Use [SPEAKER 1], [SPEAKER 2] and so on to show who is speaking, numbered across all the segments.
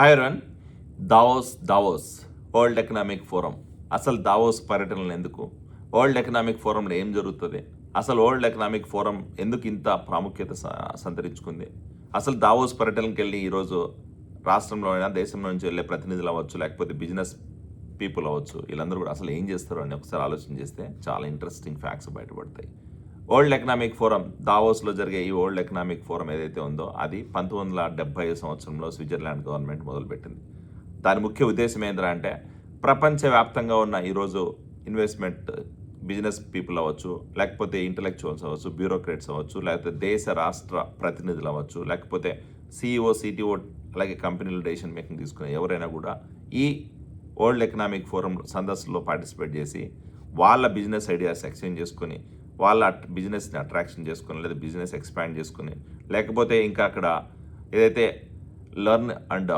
[SPEAKER 1] Hi run Davos world economic forum. అసలు Davos పర్యటనలు ఎందుకు? వరల్డ్ ఎకనామిక్ ఫోరంలో ఏం జరుగుతుంది? అసలు వరల్డ్ ఎకనామిక్ ఫోరం ఎందుకు ఇంత ప్రాముఖ్యత సంతరించుకుంది? అసలు దావోస్ పర్యటనకి వెళ్ళి ఈరోజు రాష్ట్రంలో అయినా దేశంలో నుంచి వెళ్ళే ప్రతినిధులు అవ్వచ్చు, లేకపోతే బిజినెస్ పీపుల్ అవ్వచ్చు, వీళ్ళందరూ కూడా అసలు ఏం చేస్తారు అని ఒకసారి ఆలోచన చేస్తే చాలా ఇంట్రెస్టింగ్ ఫ్యాక్ట్స్ బయటపడతాయి. వరల్డ్ ఎకనామిక్ ఫోరం, దావోస్లో జరిగే ఈ వరల్డ్ ఎకనామిక్ ఫోరం ఏదైతే ఉందో అది 1970 సంవత్సరంలో స్విట్జర్లాండ్ గవర్నమెంట్ మొదలుపెట్టింది. దాని ముఖ్య ఉద్దేశం ఏంటంటే ప్రపంచవ్యాప్తంగా ఉన్న ఈరోజు ఇన్వెస్ట్మెంట్ బిజినెస్ పీపుల్ అవ్వచ్చు, లేకపోతే ఇంటలెక్చువల్స్ అవ్వచ్చు, బ్యూరోక్రేట్స్ అవ్వచ్చు, లేకపోతే దేశ రాష్ట్ర ప్రతినిధులు అవ్వచ్చు, లేకపోతే సిఇఓ సిటిఓ అలాగే కంపెనీలు డెసిషన్ మేకింగ్ తీసుకునే ఎవరైనా కూడా ఈ వరల్డ్ ఎకనామిక్ ఫోరం సదస్సులో పార్టిసిపేట్ చేసి వాళ్ళ బిజినెస్ ఐడియాస్ ఎక్స్చేంజ్ చేసుకొని వాళ్ళ బిజినెస్ని అట్రాక్షన్ చేసుకొని, లేదా బిజినెస్ ఎక్స్పాండ్ చేసుకుని, లేకపోతే ఇంకా అక్కడ ఏదైతే లెర్న్ అండ్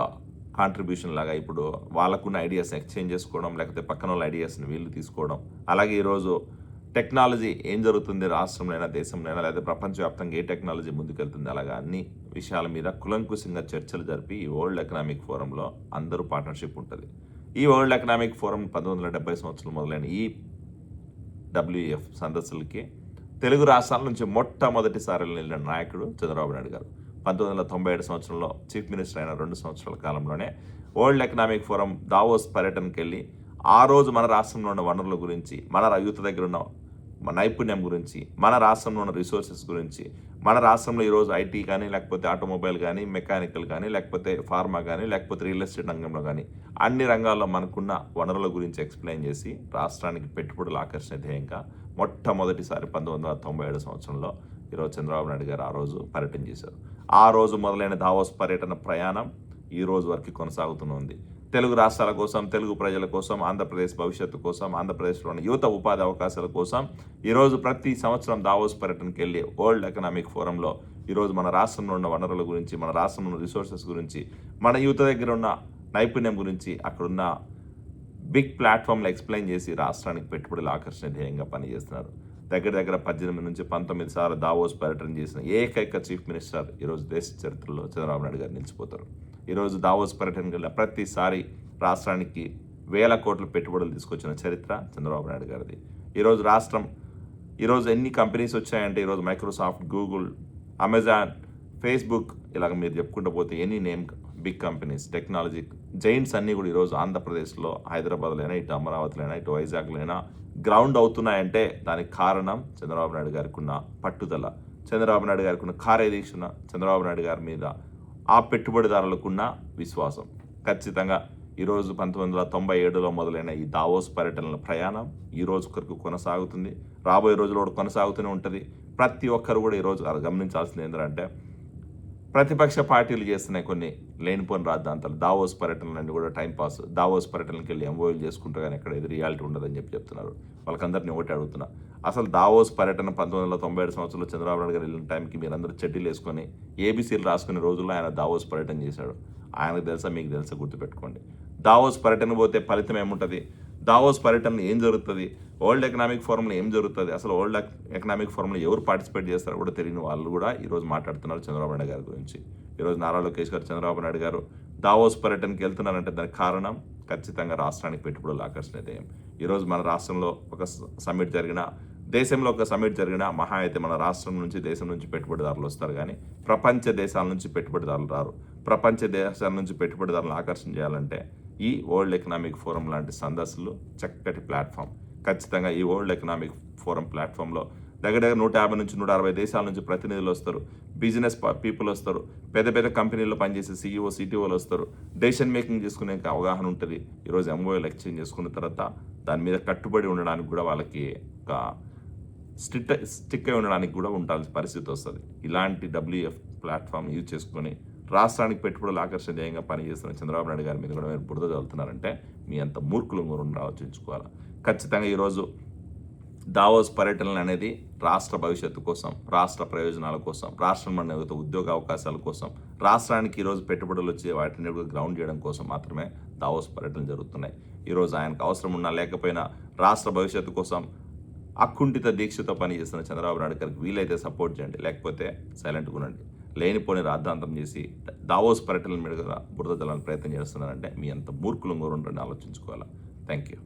[SPEAKER 1] కాంట్రిబ్యూషన్ లాగా ఇప్పుడు వాళ్ళకున్న ఐడియాస్ ఎక్స్చేంజ్ చేసుకోవడం, లేకపోతే పక్కన వాళ్ళ ఐడియాస్ని వీళ్ళు తీసుకోవడం, అలాగే ఈరోజు టెక్నాలజీ ఏం జరుగుతుంది రాష్ట్రంలో అయినా దేశంలో అయినా, లేదా ప్రపంచవ్యాప్తంగా ఏ టెక్నాలజీ ముందుకెళ్తుంది, అలాగా అన్ని విషయాల మీద కులంకుశంగా చర్చలు జరిపి ఈ వరల్డ్ ఎకనామిక్ ఫోరంలో అందరూ పార్ట్నర్షిప్ ఉంటుంది. ఈ వరల్డ్ ఎకనామిక్ ఫోరం 1970 సంవత్సరంలో మొదలైన ఈ WEF సదస్సులకి తెలుగు రాష్ట్రాల నుంచి మొట్టమొదటిసారి వెళ్ళిన నాయకుడు చంద్రబాబు నాయుడు గారు. 1997 సంవత్సరంలో చీఫ్ మినిస్టర్ అయిన 2 సంవత్సరాల కాలంలోనే వరల్డ్ ఎకనామిక్ ఫోరం దావోస్ పర్యటనకి వెళ్ళి ఆ రోజు మన రాష్ట్రంలో ఉన్న వనరుల గురించి, మన యూత్ దగ్గర ఉన్న నైపుణ్యం గురించి, మన రాష్ట్రంలో ఉన్న రిసోర్సెస్ గురించి, మన రాష్ట్రంలో ఈరోజు ఐటీ కానీ, లేకపోతే ఆటోమొబైల్ కానీ, మెకానికల్ కానీ, లేకపోతే ఫార్మా కానీ, లేకపోతే రియల్ ఎస్టేట్ రంగంలో కానీ అన్ని రంగాల్లో మనకున్న వనరుల గురించి ఎక్స్ప్లెయిన్ చేసి రాష్ట్రానికి పెట్టుబడులు ఆకర్షణ ధ్యేయంగా మొట్టమొదటిసారి 1997 సంవత్సరంలో ఈరోజు చంద్రబాబు నాయుడు గారు ఆ రోజు పర్యటన చేశారు. ఆ రోజు మొదలైన దావోస్ పర్యటన ప్రయాణం ఈ రోజు వరకు కొనసాగుతుంది. తెలుగు రాష్ట్రాల కోసం, తెలుగు ప్రజల కోసం, ఆంధ్రప్రదేశ్ భవిష్యత్తు కోసం, ఆంధ్రప్రదేశ్లోని యువత ఉపాధి అవకాశాల కోసం ఈరోజు ప్రతి సంవత్సరం దావోస్ పర్యటనకి వెళ్ళి వరల్డ్ ఎకనామిక్ ఫోరంలో ఈరోజు మన రాష్ట్రంలో ఉన్న వనరుల గురించి, మన రాష్ట్రంలో ఉన్న రిసోర్సెస్ గురించి, మన యువత దగ్గర ఉన్న నైపుణ్యం గురించి అక్కడున్న బిగ్ ప్లాట్ఫామ్లో ఎక్స్ప్లెయిన్ చేసి రాష్ట్రానికి పెట్టుబడుల ఆకర్షణ ధ్యేయంగా పనిచేస్తున్నారు. దగ్గర 18 నుంచి 19 సార్లు దావోస్ పర్యటన చేసిన ఏకైక చీఫ్ మినిస్టర్ ఈరోజు దేశ చరిత్రలో చంద్రబాబు నాయుడు గారు నిలిచిపోతారు. ఈరోజు దావోస్ పర్యటనకి వెళ్ళిన ప్రతిసారి రాష్ట్రానికి వేల కోట్ల పెట్టుబడులు తీసుకొచ్చిన చరిత్ర చంద్రబాబు నాయుడు గారిది. ఈరోజు ఎన్ని కంపెనీస్ వచ్చాయంటే ఈరోజు మైక్రోసాఫ్ట్, గూగుల్, అమెజాన్, ఫేస్బుక్, ఇలాగ మీరు చెప్పుకుంటూ పోతే any name big companies, technology giants అన్నీ కూడా ఈరోజు ఆంధ్రప్రదేశ్లో, హైదరాబాద్లో అయినా, ఇటు అమరావతిలో అయినా, ఇటు వైజాగ్లో అయినా గ్రౌండ్ అవుతున్నాయంటే దానికి కారణం చంద్రబాబు నాయుడు గారికి ఉన్న పట్టుదల, చంద్రబాబు నాయుడు గారికి ఉన్న కార్యదీక్షణ, చంద్రబాబు నాయుడు గారి మీద ఆ పెట్టుబడిదారులకున్న విశ్వాసం. ఖచ్చితంగా ఈరోజు 1997లో మొదలైన ఈ దావోస్ పర్యటనల ప్రయాణం ఈ రోజు వరకు కొనసాగుతుంది, రాబోయే రోజుల్లో కూడా కొనసాగుతూనే ఉంటుంది. ప్రతి ఒక్కరు కూడా ఈరోజు గమనించాల్సింది ఏంటంటే ప్రతిపక్ష పార్టీలు చేస్తున్నాయి కొన్ని లేనిపోని రాద్ధాంతాలు. దావోస్ పర్యటనలన్నీ కూడా టైంపాస్, దావోస్ పర్యటనకి వెళ్ళి ఎంఓయూలు చేసుకుంటారు కానీ ఎక్కడ ఇది రియాలిటీ ఉండదని చెప్తున్నారు. వాళ్ళకందరినీ ఒకటి అడుగుతున్నా, అసలు దావోస్ పర్యటన 1997 సంవత్సరంలో చంద్రబాబు నాయుడు గారు వెళ్ళిన టైంకి మీరందరూ చెడ్డీలు వేసుకొని ఏబీసీలు రాసుకునే రోజుల్లో ఆయన దావోస్ పర్యటన చేశాడు. ఆయనకు తెలుసా, మీకు తెలుసా? గుర్తుపెట్టుకోండి. దావోస్ పర్యటన పోతే ఫలితం ఏముంటుంది, దావోస్ పర్యటనలో ఏం జరుగుతుంది, వరల్డ్ ఎకనామిక్ ఫోరంలో ఏం జరుగుతుంది, అసలు వరల్డ్ ఎకనామిక్ ఫోరంలో ఎవరు పార్టిసిపేట్ చేస్తారో కూడా తెలియని వాళ్ళు కూడా ఈరోజు మాట్లాడుతున్నారు చంద్రబాబు నాయుడు గారి గురించి. ఈరోజు నారా లోకేష్ గారు, చంద్రబాబు నాయుడు గారు దావోస్ పర్యటనకి వెళ్తున్నారంటే దానికి కారణం ఖచ్చితంగా రాష్ట్రానికి పెట్టుబడులు ఆకర్షణ ధ్యేయం. ఈరోజు మన రాష్ట్రంలో ఒక సమ్మిట్ జరిగిన, దేశంలో ఒక సమ్మిట్ జరిగిన, మహా అయితే మన రాష్ట్రం నుంచి, దేశం నుంచి పెట్టుబడిదారులు వస్తారు కానీ ప్రపంచ దేశాల నుంచి పెట్టుబడిదారులు రారు. ప్రపంచ దేశాల నుంచి పెట్టుబడిదారులను ఆకర్షణ చేయాలంటే ఈ వరల్డ్ ఎకనామిక్ ఫోరం లాంటి సదస్సులు చక్కటి ప్లాట్ఫామ్. ఖచ్చితంగా ఈ వరల్డ్ ఎకనామిక్ ఫోరం ప్లాట్ఫామ్లో దగ్గర 150 నుంచి 160 దేశాల నుంచి ప్రతినిధులు వస్తారు, బిజినెస్ పీపుల్ వస్తారు, పెద్ద పెద్ద కంపెనీల్లో పనిచేసే సిఇఓ సిటిఓలు వస్తారు, డెసిషన్ మేకింగ్ చేసుకునే అవగాహన ఉంటుంది. ఈరోజు ఎంఓఎల్ ఎక్స్చేంజ్ చేసుకున్న తర్వాత దాని మీద కట్టుబడి ఉండడానికి కూడా వాళ్ళకి ఒక స్టిక్ అయి ఉండడానికి కూడా ఉండాల్సిన పరిస్థితి వస్తుంది. ఇలాంటి WEF ప్లాట్ఫామ్ యూజ్ చేసుకొని రాష్ట్రానికి పెట్టుబడులు ఆకర్షణ ధ్యేయంగా పనిచేస్తున్న చంద్రబాబు నాయుడు గారి మీద కూడా మీరు బురద చల్లుతున్నారంటే మీ అంత మూర్ఖులు ఆలోచించుకోవాలి. ఖచ్చితంగా ఈరోజు దావోస్ పర్యటనలు అనేది రాష్ట్ర భవిష్యత్తు కోసం, రాష్ట్ర ప్రయోజనాల కోసం, రాష్ట్రంలో ఉద్యోగ అవకాశాల కోసం, రాష్ట్రానికి ఈరోజు పెట్టుబడులు వచ్చి వాటిని గ్రౌండ్ చేయడం కోసం మాత్రమే దావోస్ పర్యటనలు జరుగుతున్నాయి. ఈరోజు ఆయనకు అవసరం ఉన్నా లేకపోయినా రాష్ట్ర భవిష్యత్తు కోసం అకుంఠిత దీక్షతో పనిచేస్తున్న చంద్రబాబు నాయుడు గారికి వీలైతే సపోర్ట్ చేయండి, లేకపోతే సైలెంట్గా ఉండండి. లేనిపోని రాద్ధాంతం చేసి దావోస్ పర్యటన మీద బురద జల్లాలని ప్రయత్నం చేస్తున్నారంటే మీ అంత మూర్ఖులు ఇంకోరు ఉంటుందని ఆలోచించుకోవాలి. Thank you.